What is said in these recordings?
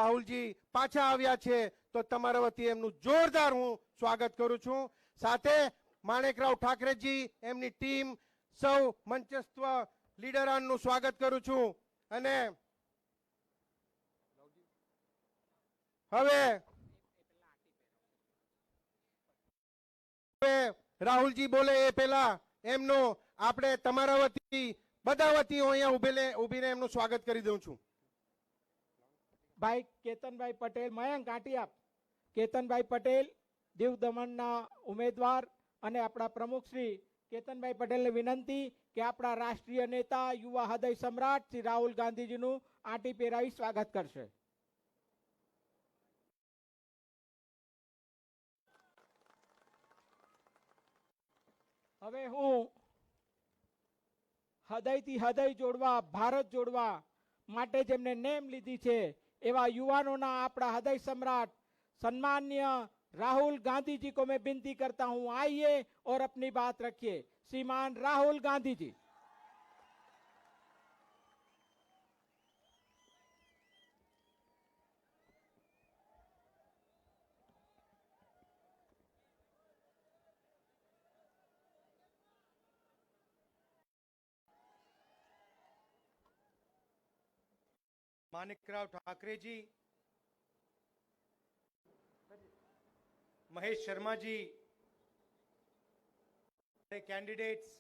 રાહુલજી પાછા આવ્યા છે તો તમારા વતી એમનું જોરદાર હું સ્વાગત કરું છું. સાથે માણેકરાવ ઠાકરેજી, એમની ટીમ, સૌ મંચસ્થ લીડરોનું સ્વાગત કરું છું. અને હવે રાહુલજી બોલે એ પહેલા એમનું આપણે તમારા વતી બધા વતી હું અહીંયા ઉભીને એમનું સ્વાગત કરી દઉં છું. ભાઈ કેતનભાઈ પટેલ, મયંક આંટી આપ. કેતનભાઈ પટેલ દીવ દમણના ઉમેદવાર અને આપણા પ્રમુખ શ્રી કેતનભાઈ પટેલને વિનંતી કે આપણા રાષ્ટ્રીય નેતા, યુવા હૃદય સમ્રાટ શ્રી રાહુલ ગાંધીજીનું આંટી પહેરાવી સ્વાગત કરશે. હવે હું હૃદયથી હૃદય જોડવા, ભારત જોડવા માટે જેમને નેમ લીધી છે એવા યુવાનોના આપણા હૃદય सम्राट सम्मान्य राहुल गांधी जी को मैं विनती करता हूं, आइए और अपनी बात रखिए. श्रीमान राहुल गांधी जी. माणिकराव ठाकरे जी, महेश शर्मा जी, कैंडिडेट्स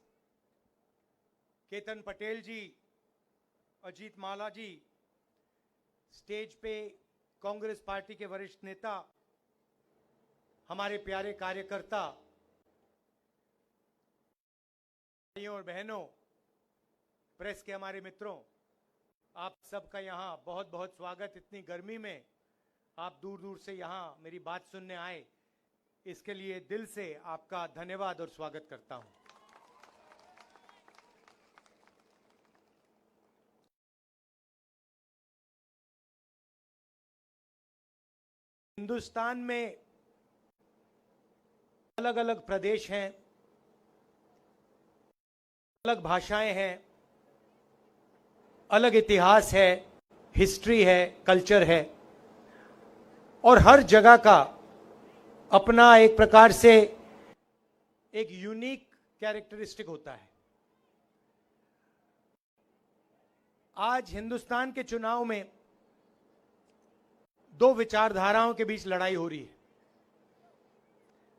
केतन पटेल जी, अजीत माला जी, स्टेज पे कांग्रेस पार्टी के वरिष्ठ नेता, हमारे प्यारे कार्यकर्ता, भाइयों और बहनों, प्रेस के हमारे मित्रों, आप सबका यहाँ बहुत बहुत स्वागत. इतनी गर्मी में आप दूर दूर से यहाँ मेरी बात सुनने आए, इसके लिए दिल से आपका धन्यवाद और स्वागत करता हूँ. हिंदुस्तान में अलग अलग प्रदेश हैं, अलग भाषाएं हैं, अलग इतिहास है, हिस्ट्री है, कल्चर है, और हर जगह का अपना एक प्रकार से एक यूनिक कैरेक्टरिस्टिक होता है. आज हिंदुस्तान के चुनाव में दो विचारधाराओं के बीच लड़ाई हो रही है.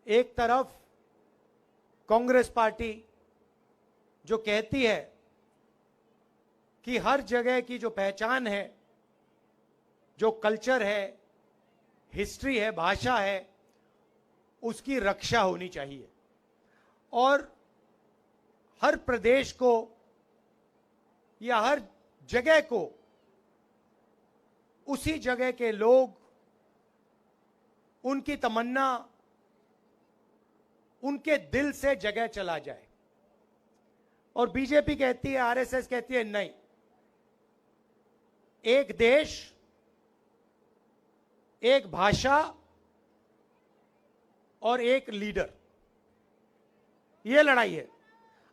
एक तरफ कांग्रेस पार्टी जो कहती है कि हर जगह की जो पहचान है, जो कल्चर है, हिस्ट्री है, भाषा है, उसकी रक्षा होनी चाहिए, और हर प्रदेश को या हर जगह को उसी जगह के लोग, उनकी तमन्ना, उनके दिल से जगह चला जाए. और बीजेपी कहती है, आरएसएस कहती है नहीं, एक देश, एक भाषा और एक लीडर, यह लड़ाई है.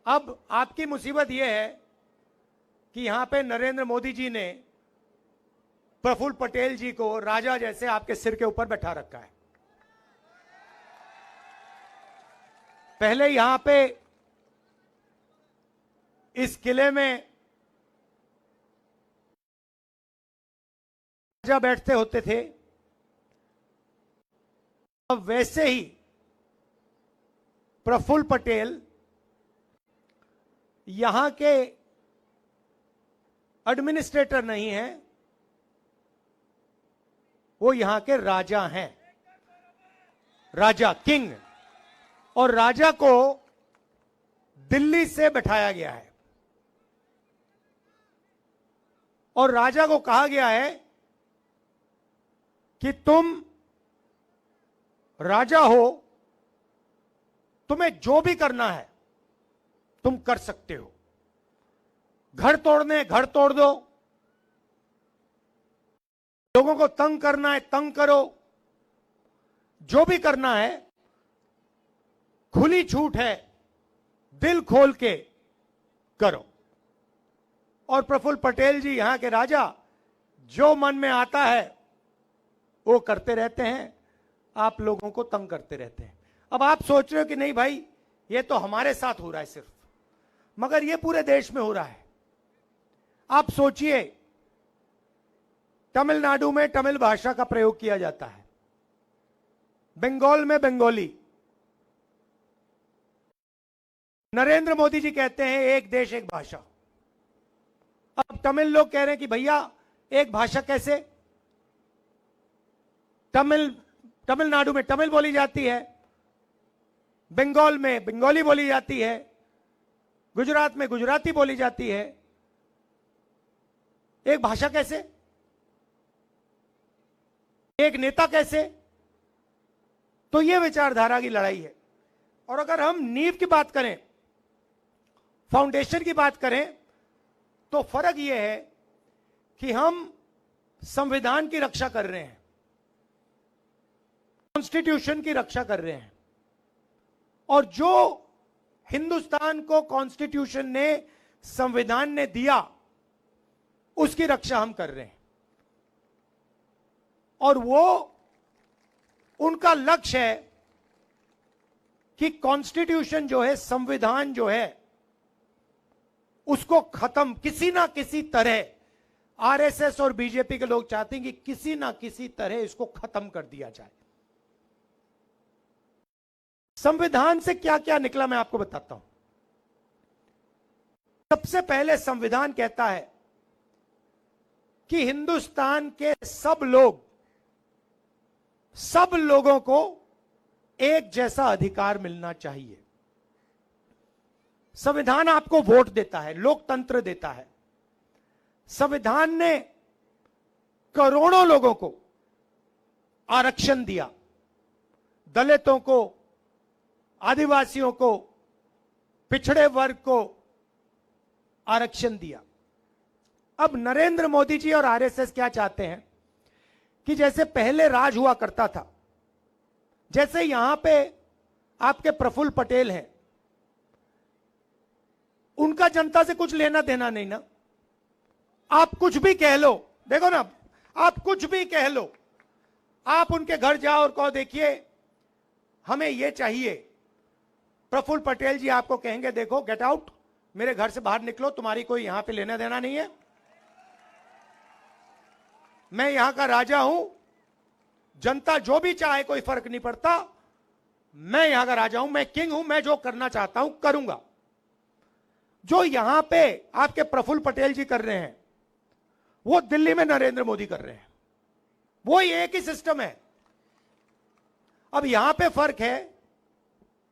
अब आपकी मुसीबत यह है कि यहां पे नरेंद्र मोदी जी ने प्रफुल्ल पटेल जी को राजा जैसे आपके सिर के ऊपर बैठा रखा है. पहले यहां पे इस किले में राजा बैठते होते थे, अब वैसे ही प्रफुल्ल पटेल यहां के एडमिनिस्ट्रेटर नहीं हैं, वो यहां के राजा हैं, राजा, किंग. और राजा को दिल्ली से बैठाया गया है, और राजा को कहा गया है कि तुम राजा हो, तुम्हें जो भी करना है तुम कर सकते हो. घर तोड़ने घर तोड़ दो, लोगों को तंग करना है तंग करो, जो भी करना है खुली छूट है, दिल खोल के करो. और प्रफुल्ल पटेल जी यहां के राजा, जो मन में आता है वो करते रहते हैं, आप लोगों को तंग करते रहते हैं। अब आप सोच रहे हो कि नहीं भाई ये तो हमारे साथ हो रहा है सिर्फ, मगर ये पूरे देश में हो रहा है। आप सोचिए, तमिलनाडु में तमिल भाषा का प्रयोग किया जाता है, बंगाल में बंगाली। नरेंद्र मोदी जी कहते हैं एक देश एक भाषा। अब तमिल लोग कह रहे हैं कि भैया एक भाषा कैसे? तमिलनाडु में तमिल बोली जाती है, बंगाल में बंगाली बोली जाती है, गुजरात में गुजराती बोली जाती है, एक भाषा कैसे? एक नेता कैसे? तो यह विचारधारा की लड़ाई है। और अगर हम नींव की बात करें, फाउंडेशन की बात करें, तो फर्क यह है कि हम संविधान की रक्षा कर रहे हैं, कॉन्स्टिट्यूशन की रक्षा कर रहे हैं, और जो हिंदुस्तान को कॉन्स्टिट्यूशन ने, संविधान ने दिया, उसकी रक्षा हम कर रहे हैं। और वो उनका लक्ष्य है कि कॉन्स्टिट्यूशन जो है, संविधान जो है, उसको खत्म किसी ना किसी तरह, आरएसएस और बीजेपी के लोग चाहते हैं कि किसी ना किसी तरह इसको खत्म कर दिया जाए। संविधान से क्या क्या निकला मैं आपको बताता हूं। सबसे पहले संविधान कहता है कि हिंदुस्तान के सब लोगों को एक जैसा अधिकार मिलना चाहिए। संविधान आपको वोट देता है, लोकतंत्र देता है। संविधान ने करोड़ों लोगों को आरक्षण दिया, दलितों को, आदिवासियों को, पिछड़े वर्ग को आरक्षण दिया। अब नरेंद्र मोदी जी और आरएसएस क्या चाहते हैं कि जैसे पहले राज हुआ करता था, जैसे यहां पे आपके प्रफुल्ल पटेल हैं, उनका जनता से कुछ लेना देना नहीं ना। आप कुछ भी कह लो, देखो ना, आप कुछ भी कह लो, आप उनके घर जाओ और कहो देखिए हमें ये चाहिए, प्रफुल्ल पटेल जी आपको कहेंगे देखो गेट आउट, मेरे घर से बाहर निकलो, तुम्हारी कोई यहां पे लेना देना नहीं है, मैं यहां का राजा हूं, जनता जो भी चाहे कोई फर्क नहीं पड़ता, मैं यहां का राजा हूं, मैं किंग हूं, मैं जो करना चाहता हूं करूंगा। जो यहां पे आपके प्रफुल्ल पटेल जी कर रहे हैं, वो दिल्ली में नरेंद्र मोदी कर रहे हैं। वो एक ही सिस्टम है। अब यहां पे फर्क है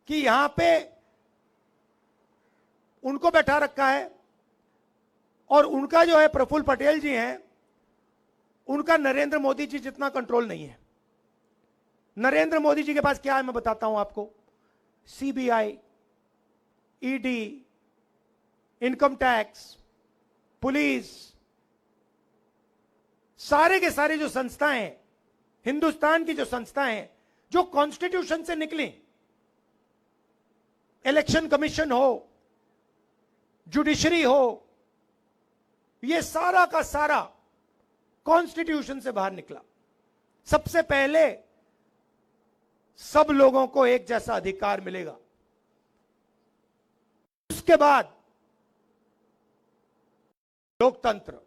कि यहां पे उनको बैठा रखा है, और उनका जो है प्रफुल्ल पटेल जी हैं, उनका नरेंद्र मोदी जी जितना कंट्रोल नहीं है। नरेंद्र मोदी जी के पास क्या है मैं बताता हूं आपको। CBI, ED, income tax, police, सारे के सारे जो संस्थाएं हैं, हिंदुस्तान की जो संस्थाएं हैं, जो कॉन्स्टिट्यूशन से निकली, इलेक्शन कमीशन हो, जुडिशरी हो, ये सारा का सारा कॉन्स्टिट्यूशन से बाहर निकला। सबसे पहले सब लोगों को एक जैसा अधिकार मिलेगा, उसके बाद लोकतंत्र,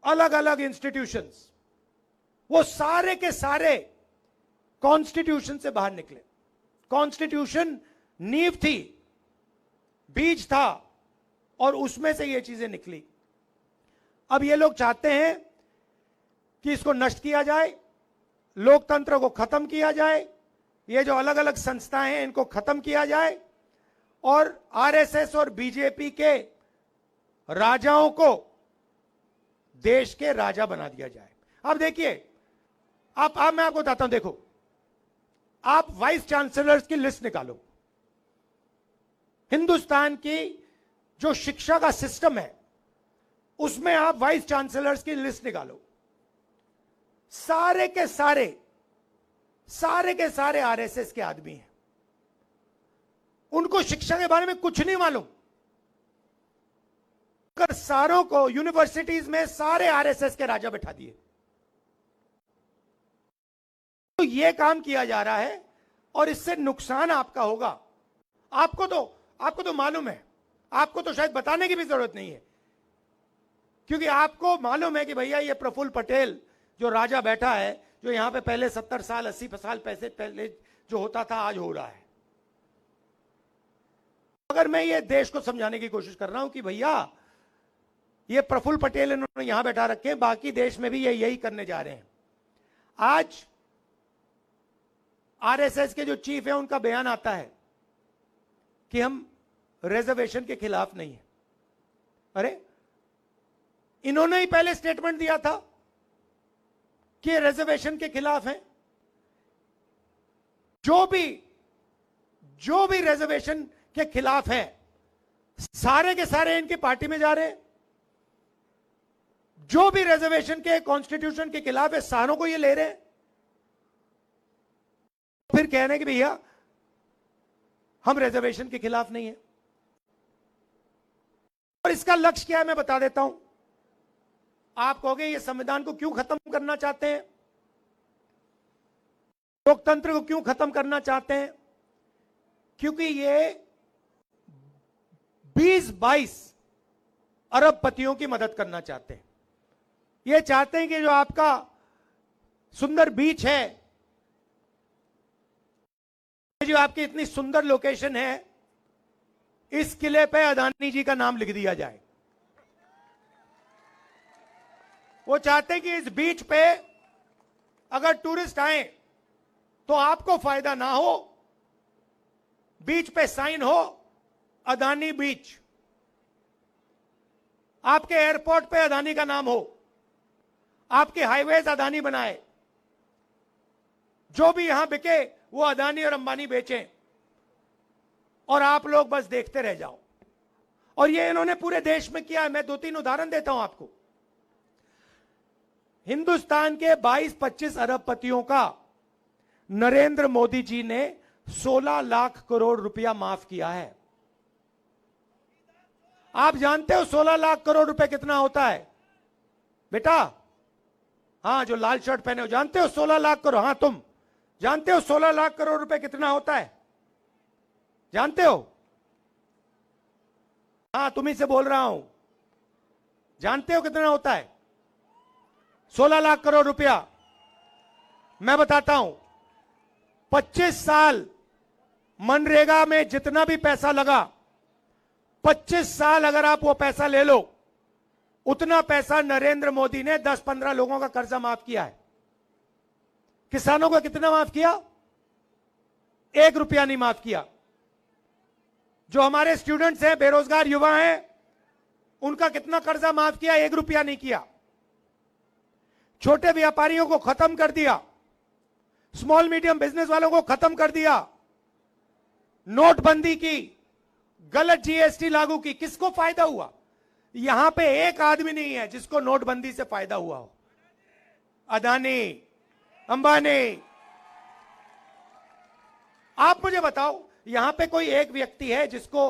अलग अलग इंस्टीट्यूशंस, वो सारे के सारे कॉन्स्टिट्यूशन से बाहर निकले। कॉन्स्टिट्यूशन नींव थी, बीज था, और उसमें से ये चीजें निकली। अब ये लोग चाहते हैं कि इसको नष्ट किया जाए, लोकतंत्र को खत्म किया जाए, ये जो अलग अलग संस्थाएं हैं इनको खत्म किया जाए, और आरएसएस और बीजेपी के राजाओं को देश के राजा बना दिया जाए। अब देखिए, आप मैं आपको बताता हूं, देखो, आप वाइस चांसलर्स की लिस्ट निकालो। हिंदुस्तान की जो शिक्षा का सिस्टम है, उसमें आप वाइस चांसलर्स की लिस्ट निकालो। सारे के सारे आरएसएस के आदमी हैं, उनको शिक्षा के बारे में कुछ नहीं मालूम। कर सारों को यूनिवर्सिटीज में सारे आरएसएस के राजा बैठा दिए। तो ये काम किया जा रहा है और इससे नुकसान आपका होगा। आपको तो मालूम है, आपको तो शायद बताने की भी जरूरत नहीं है, क्योंकि आपको मालूम है कि भैया ये प्रफुल्ल पटेल जो राजा बैठा है, जो यहां पे पहले 70 साल 80 साल पहले जो होता था आज हो रहा है। अगर मैं ये देश को समझाने की कोशिश कर रहा हूं कि भैया ये प्रफुल्ल पटेल इन्होंने यहां बैठा रखे हैं, बाकी देश में भी ये यही करने जा रहे हैं। आज आरएसएस के जो चीफ है उनका बयान आता है कि हम रिजर्वेशन के खिलाफ नहीं है। अरे इन्होंने ही पहले स्टेटमेंट दिया था कि रिजर्वेशन के खिलाफ है। जो भी रिजर्वेशन के खिलाफ है सारे के सारे इनकी पार्टी में जा रहे हैं। जो भी रिजर्वेशन के कॉन्स्टिट्यूशन के खिलाफ है सारों को ये ले रहे हैं। फिर कह रहे हैं कि भैया हम रिजर्वेशन के खिलाफ नहीं है। और इसका लक्ष्य क्या है मैं बता देता हूं। आप कहोगे ये संविधान को क्यों खत्म करना चाहते हैं, लोकतंत्र को क्यों खत्म करना चाहते हैं? क्योंकि ये 20-22 अरबपतियों की मदद करना चाहते हैं। ये चाहते हैं कि जो आपका सुंदर बीच है, जो आपकी इतनी सुंदर लोकेशन है, इस किले पे अदानी जी का नाम लिख दिया जाए। वो चाहते हैं कि इस बीच पे अगर टूरिस्ट आए तो आपको फायदा ना हो, बीच पे साइन हो अदानी बीच, आपके एयरपोर्ट पे अदानी का नाम हो, आपके हाईवेज अदानी बनाए, जो भी यहां बिके वो अदानी और अंबानी बेचें और आप लोग बस देखते रह जाओ। और ये इन्होंने पूरे देश में किया है। मैं 2-3 उदाहरण देता हूं आपको। हिंदुस्तान के 22-25 अरबपतियों का नरेंद्र मोदी जी ने 16 लाख करोड़ रुपया माफ किया है। आप जानते हो 16 लाख करोड़ रुपए कितना होता है बेटा? हां, जो लाल शर्ट पहने हो, जानते हो 16 लाख करोड़? हां, तुम जानते हो 16 लाख करोड़ रुपए कितना होता है? जानते हो? हां, तुम्ही से बोल रहा हूं। जानते हो कितना होता है 16 लाख करोड़ रुपया? मैं बताता हूं। 25 साल मनरेगा में जितना भी पैसा लगा, 25 साल अगर आप वो पैसा ले लो, उतना पैसा नरेंद्र मोदी ने 10-15 लोगों का कर्जा माफ किया है। किसानों का कितना माफ किया? 1 रुपया नहीं माफ किया। जो हमारे स्टूडेंट्स हैं, बेरोजगार युवा हैं, उनका कितना कर्जा माफ किया? 1 रुपया नहीं किया। छोटे व्यापारियों को खत्म कर दिया, स्मॉल मीडियम बिजनेस वालों को खत्म कर दिया, नोटबंदी की, गलत जीएसटी लागू की। किसको फायदा हुआ? यहां पे एक आदमी नहीं है जिसको नोटबंदी से फायदा हुआ हो। अदानी, अंबानी। आप मुझे बताओ, यहां पे कोई एक व्यक्ति है जिसको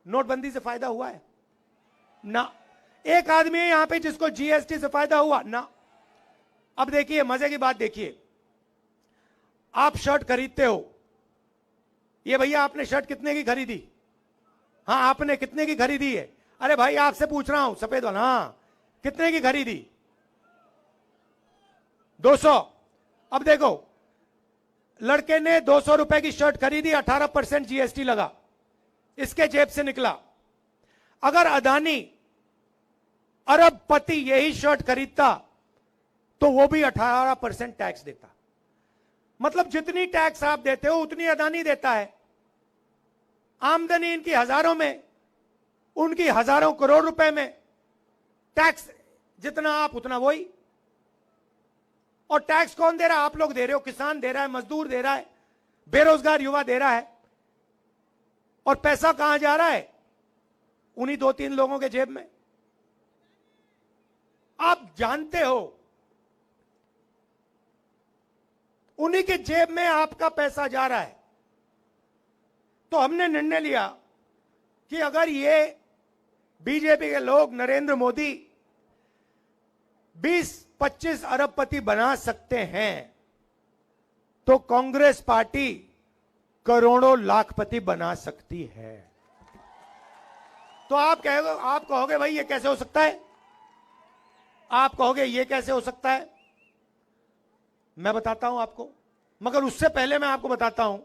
नोटबंदी से फायदा हुआ है? ना। एक आदमी है यहां पे जिसको जीएसटी से फायदा हुआ? ना। अब देखिए, मजे की बात देखिए। आप शर्ट खरीदते हो, ये भैया आपने शर्ट कितने की खरीदी? हाँ, आपने कितने की खरीदी है? अरे भाई आपसे पूछ रहा हूं, सफेद वाला। हाँ, कितने की खरीदी? 200। अब देखो, लड़के ने 200 रुपए की शर्ट खरीदी, 18% जीएसटी लगा, इसके जेब से निकला। अगर अदानी अरबपति यही शर्ट खरीदता तो वो भी 18% टैक्स देता। मतलब जितनी टैक्स आप देते हो उतनी अदानी देता है। आमदनी इनकी हजारों में, उनकी हजारों करोड़ रुपए में। टैक्स जितना आप उतना वही। और टैक्स कौन दे रहा है? आप लोग दे रहे हो, किसान दे रहा है, मजदूर दे रहा है, बेरोजगार युवा दे रहा है। और पैसा कहां जा रहा है? उन्हीं 2-3 लोगों के जेब में। आप जानते हो, उन्हीं के जेब में आपका पैसा जा रहा है। तो हमने निर्णय लिया कि अगर ये बीजेपी के लोग नरेंद्र मोदी 20-25 अरबपति बना सकते हैं, तो कांग्रेस पार्टी करोड़ों लाखपति बना सकती है। तो आप कहोगे भाई ये कैसे हो सकता है, आप कहोगे ये कैसे हो सकता है। मैं बताता हूं आपको, मगर उससे पहले मैं आपको बताता हूं,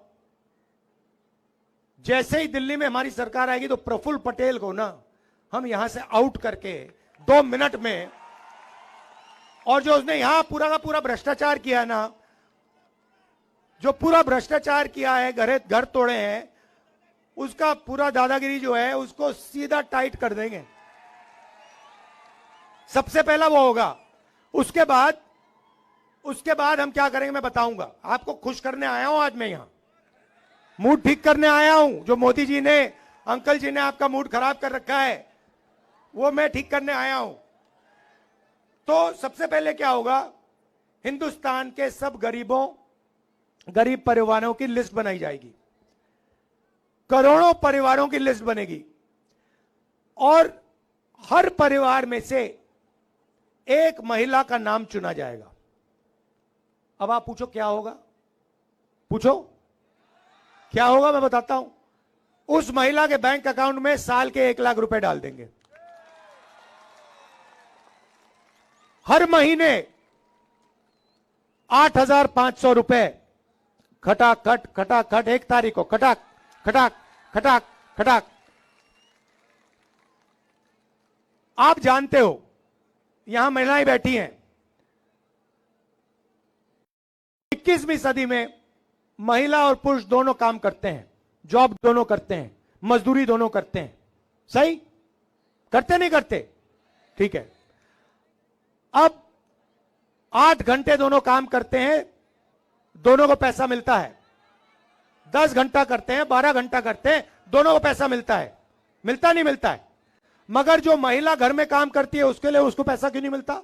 जैसे ही दिल्ली में हमारी सरकार आएगी तो प्रफुल्ल पटेल को ना हम यहां से आउट करके 2 मिनट में, और जो उसने यहां पूरा का पूरा भ्रष्टाचार किया ना, जो पूरा भ्रष्टाचार किया है, घर तोड़े हैं, उसका पूरा दादागिरी जो है उसको सीधा टाइट कर देंगे। सबसे पहला वो होगा। उसके बाद हम क्या करेंगे मैं बताऊंगा। आपको खुश करने आया हूं आज मैं यहां, मूड ठीक करने आया हूं। जो मोदी जी ने, अंकल जी ने आपका मूड खराब कर रखा है, वो मैं ठीक करने आया हूं। तो सबसे पहले क्या होगा, हिंदुस्तान के सब गरीब परिवारों की लिस्ट बनाई जाएगी, करोड़ों परिवारों की लिस्ट बनेगी, और हर परिवार में से एक महिला का नाम चुना जाएगा। अब आप पूछो क्या होगा, पूछो क्या होगा, मैं बताता हूं। उस महिला के बैंक अकाउंट में साल के 1 लाख रुपए डाल देंगे। हर महीने 8,500 रुपए खटाखट 1 तारीख को खटाक खटाक खटाक खटाक। आप जानते हो यहां महिलाएं बैठी हैं, 21वीं सदी में महिला और पुरुष दोनों काम करते हैं, जॉब दोनों करते हैं, मजदूरी दोनों करते हैं। सही करते नहीं करते, ठीक है। अब 8 घंटे दोनों काम करते हैं, दोनों को पैसा मिलता है। 10 घंटा करते हैं, 12 घंटा करते हैं, दोनों को पैसा मिलता है। मिलता नहीं मिलता है। मगर जो महिला घर में काम करती है उसके लिए उसको पैसा क्यों नहीं मिलता।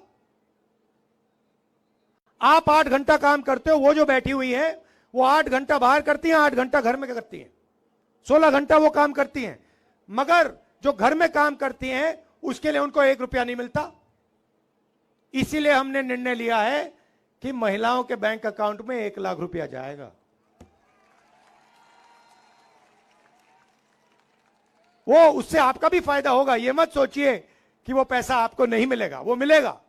आप 8 घंटा काम करते हो, वो जो बैठी हुई है वो 8 घंटा बाहर करती है, 8 घंटा घर में क्या करती है, 16 घंटा वो काम करती हैं। मगर जो घर में काम करती हैं उसके लिए उनको 1 रुपया नहीं मिलता। इसीलिए हमने निर्णय लिया है कि महिलाओं के बैंक अकाउंट में 1 लाख रुपया जाएगा। वो उससे आपका भी फायदा होगा। ये मत सोचिए कि वो पैसा आपको नहीं मिलेगा, वो मिलेगा,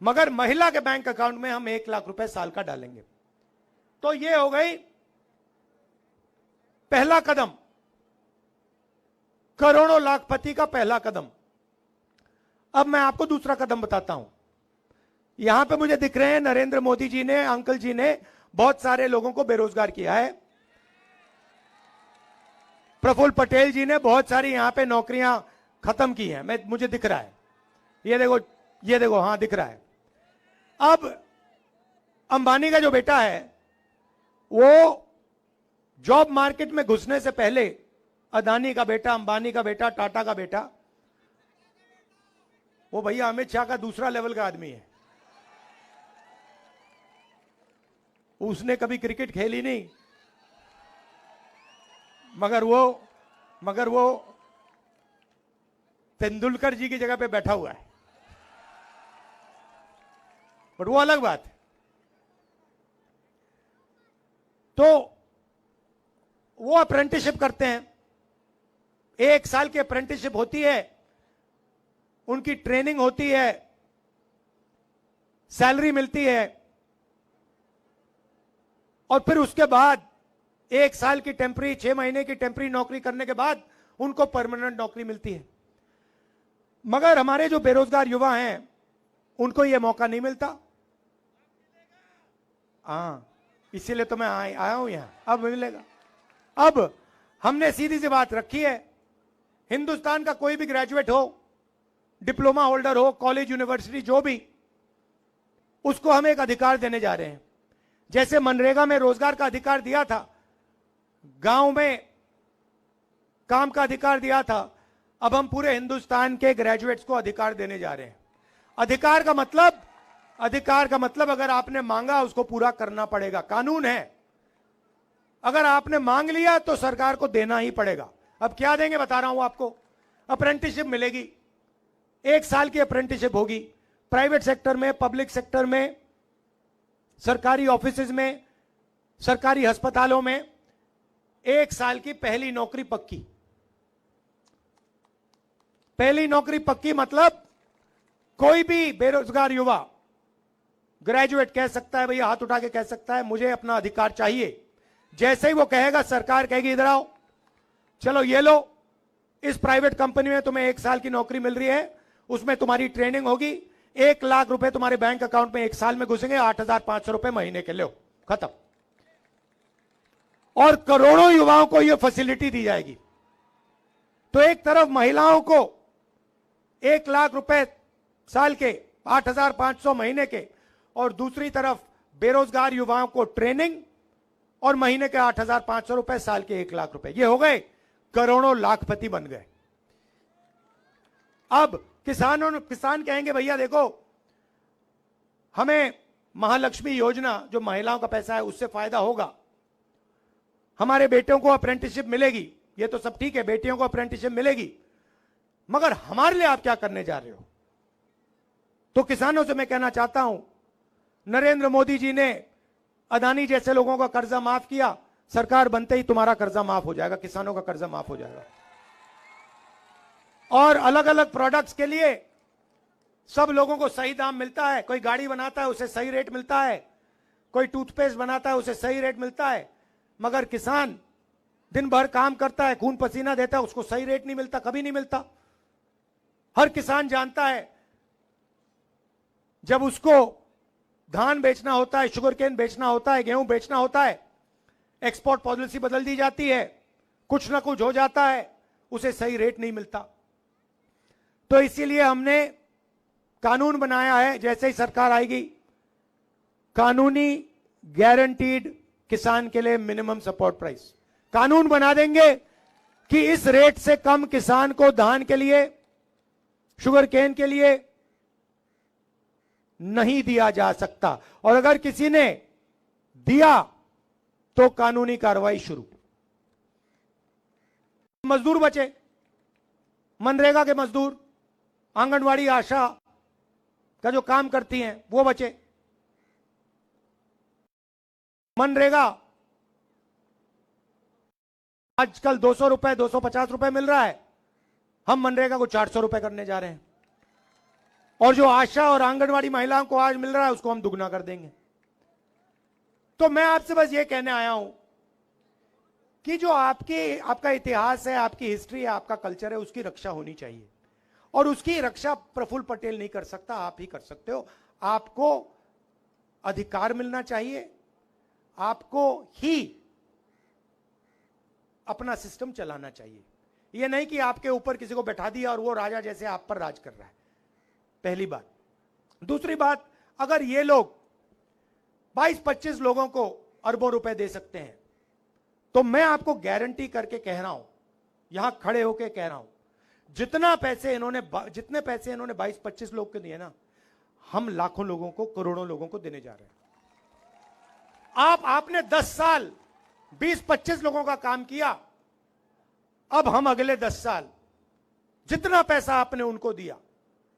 मगर महिला के बैंक अकाउंट में हम 1 लाख रुपए साल का डालेंगे। तो ये हो गई पहला कदम, करोड़ों लाखपति का पहला कदम। अब मैं आपको दूसरा कदम बताता हूं। यहां पे मुझे दिख रहे हैं नरेंद्र मोदी जी ने, अंकल जी ने बहुत सारे लोगों को बेरोजगार किया है। प्रफुल्ल पटेल जी ने बहुत सारी यहां पे नौकरियां खत्म की हैं, मुझे दिख रहा है। ये देखो, हां दिख रहा है। अब अंबानी का जो बेटा है वो जॉब मार्केट में घुसने से पहले, अदानी का बेटा, अंबानी का बेटा, टाटा का बेटा, वो भैया अमित शाह का दूसरा लेवल का आदमी है। उसने कभी क्रिकेट खेली नहीं, मगर वो तेंदुलकर जी की जगह पे बैठा हुआ है, बट वो अलग बात है। तो वो अप्रेंटिसशिप करते हैं, 1 साल की अप्रेंटिसशिप होती है, उनकी ट्रेनिंग होती है, सैलरी मिलती है, और फिर उसके बाद 1 साल की टेम्पररी, 6 महीने की टेम्पररी नौकरी करने के बाद उनको परमानेंट नौकरी मिलती है। मगर हमारे जो बेरोजगार युवा हैं उनको यह मौका नहीं मिलता। हाँ, इसीलिए तो मैं आया हूं यहां, अब मिलेगा। अब हमने सीधी सी बात रखी है, हिंदुस्तान का कोई भी ग्रेजुएट हो, डिप्लोमा होल्डर हो, कॉलेज यूनिवर्सिटी जो भी, उसको हम एक अधिकार देने जा रहे हैं। जैसे मनरेगा में रोजगार का अधिकार दिया था, गांव में काम का अधिकार दिया था, अब हम पूरे हिंदुस्तान के ग्रेजुएट्स को अधिकार देने जा रहे हैं। अधिकार का मतलब अगर आपने मांगा उसको पूरा करना पड़ेगा, कानून है। अगर आपने मांग लिया तो सरकार को देना ही पड़ेगा। अब क्या देंगे बता रहा हूं आपको। अप्रेंटिसशिप मिलेगी, 1 साल की अप्रेंटिसशिप होगी, प्राइवेट सेक्टर में, पब्लिक सेक्टर में, सरकारी ऑफिसेज में, सरकारी अस्पतालों में 1 साल की पहली नौकरी पक्की। पहली नौकरी पक्की मतलब कोई भी बेरोजगार युवा ग्रेजुएट कह सकता है, भैया हाथ उठा के कह सकता है मुझे अपना अधिकार चाहिए। जैसे ही वो कहेगा सरकार कहेगी इधर आओ, चलो ये लो, इस प्राइवेट कंपनी में तुम्हें 1 साल की नौकरी मिल रही है, उसमें तुम्हारी ट्रेनिंग होगी, 1 लाख रुपए तुम्हारे बैंक अकाउंट में 1 साल में घुसेंगे, 8,500 रुपए महीने के, लो खत्म। और करोड़ों युवाओं को यह फैसिलिटी दी जाएगी। तो एक तरफ महिलाओं को 1 लाख रुपए साल के, 8,500 महीने के, और दूसरी तरफ बेरोजगार युवाओं को ट्रेनिंग और महीने के 8,500 रुपए, साल के 1 लाख रुपए। ये हो गए करोड़ों लाखपति बन गए। अब किसान कहेंगे भैया देखो हमें महालक्ष्मी योजना जो महिलाओं का पैसा है उससे फायदा होगा, हमारे बेटियों को अप्रेंटिसशिप मिलेगी, ये तो सब ठीक है, बेटियों को अप्रेंटिसशिप मिलेगी, मगर हमारे लिए आप क्या करने जा रहे हो? तो किसानों से मैं कहना चाहता हूं, नरेंद्र मोदी जी ने अदानी जैसे लोगों का कर्जा माफ किया, सरकार बनते ही तुम्हारा कर्जा माफ हो जाएगा, किसानों का कर्जा माफ हो जाएगा। और अलग अलग प्रोडक्ट्स के लिए सब लोगों को सही दाम मिलता है। कोई गाड़ी बनाता है उसे सही रेट मिलता है, कोई टूथपेस्ट बनाता है उसे सही रेट मिलता है, मगर किसान दिन भर काम करता है, खून पसीना देता है, उसको सही रेट नहीं मिलता, कभी नहीं मिलता। हर किसान जानता है जब उसको धान बेचना होता है, शुगर केन बेचना होता है, गेहूं बेचना होता है, एक्सपोर्ट पॉलिसी बदल दी जाती है, कुछ ना कुछ हो जाता है, उसे सही रेट नहीं मिलता। तो इसीलिए हमने कानून बनाया है, जैसे ही सरकार आएगी कानूनी गारंटीड किसान के लिए मिनिमम सपोर्ट प्राइस कानून बना देंगे कि इस रेट से कम किसान को धान के लिए, शुगर केन के लिए नहीं दिया जा सकता, और अगर किसी ने दिया तो कानूनी कार्रवाई शुरू। मजदूर बचे, मनरेगा के मजदूर, आंगनवाड़ी आशा का जो काम करती हैं वो बचे। मनरेगा आजकल 200 रुपए, 250 रुपए मिल रहा है, हम मनरेगा को 400 रुपए करने जा रहे हैं, और जो आशा और आंगनवाड़ी महिलाओं को आज मिल रहा है उसको हम दुगना कर देंगे। तो मैं आपसे बस ये कहने आया हूं कि जो आपका इतिहास है, आपकी हिस्ट्री है, आपका कल्चर है, उसकी रक्षा होनी चाहिए, और उसकी रक्षा प्रफुल्ल पटेल नहीं कर सकता, आप ही कर सकते हो। आपको अधिकार मिलना चाहिए, आपको ही अपना सिस्टम चलाना चाहिए। यह नहीं कि आपके ऊपर किसी को बैठा दिया और वो राजा जैसे आप पर राज कर रहा है, पहली बात। दूसरी बात, अगर ये लोग 22-25 लोगों को अरबों रुपए दे सकते हैं, तो मैं आपको गारंटी करके कह रहा हूं, यहां खड़े होकर कह रहा हूं, जितने पैसे इन्होंने 22-25 लोग को दिए ना, हम लाखों लोगों को, करोड़ों लोगों को देने जा रहे हैं। आपने 10 साल 20-25 लोगों का काम किया, अब हम अगले 10 साल जितना पैसा आपने उनको दिया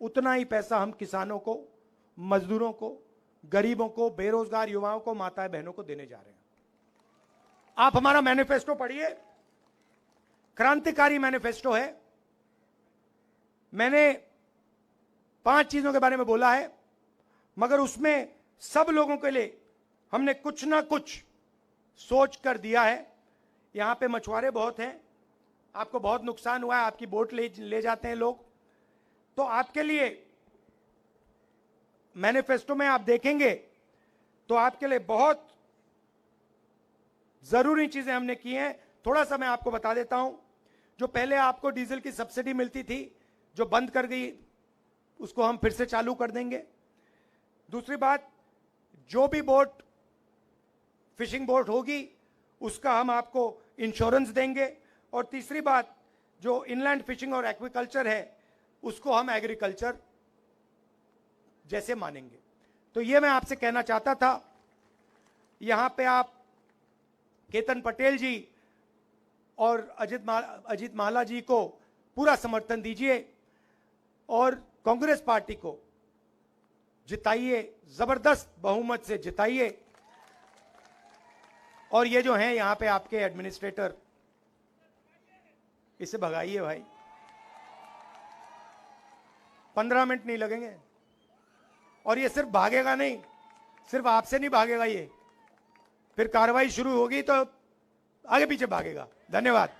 उतना ही पैसा हम किसानों को, मजदूरों को, गरीबों को, बेरोजगार युवाओं को, माताएं बहनों को देने जा रहे हैं। आप हमारा मैनिफेस्टो पढ़िए, क्रांतिकारी मैनिफेस्टो है। मैंने 5 चीजों के बारे में बोला है, मगर उसमें सब लोगों के लिए हमने कुछ ना कुछ सोच कर दिया है। यहां पे मछुआरे बहुत हैं, आपको बहुत नुकसान हुआ है, आपकी बोट ले जाते हैं लोग, तो आपके लिए मैनिफेस्टो में आप देखेंगे तो आपके लिए बहुत जरूरी चीजें हमने की हैं। थोड़ा सा मैं आपको बता देता हूं। जो पहले आपको डीजल की सब्सिडी मिलती थी, जो बंद कर गई, उसको हम फिर से चालू कर देंगे। दूसरी बात, जो भी बोट, फिशिंग बोट होगी, उसका हम आपको इंश्योरेंस देंगे। और तीसरी बात, जो इनलैंड फिशिंग और एक्वाकल्चर है, उसको हम एग्रीकल्चर जैसे मानेंगे। तो ये मैं आपसे कहना चाहता था। यहां पे आप केतन पटेल जी और अजीत माला जी को पूरा समर्थन दीजिए और कांग्रेस पार्टी को जिताइए, जबरदस्त बहुमत से जिताइए। और ये जो हैं यहाँ पे आपके एडमिनिस्ट्रेटर, इसे भगाइए भाई, 15 मिनट नहीं लगेंगे। और ये सिर्फ भागेगा नहीं, सिर्फ आपसे नहीं भागेगा, ये फिर कार्रवाई शुरू होगी तो आगे पीछे भागेगा। धन्यवाद।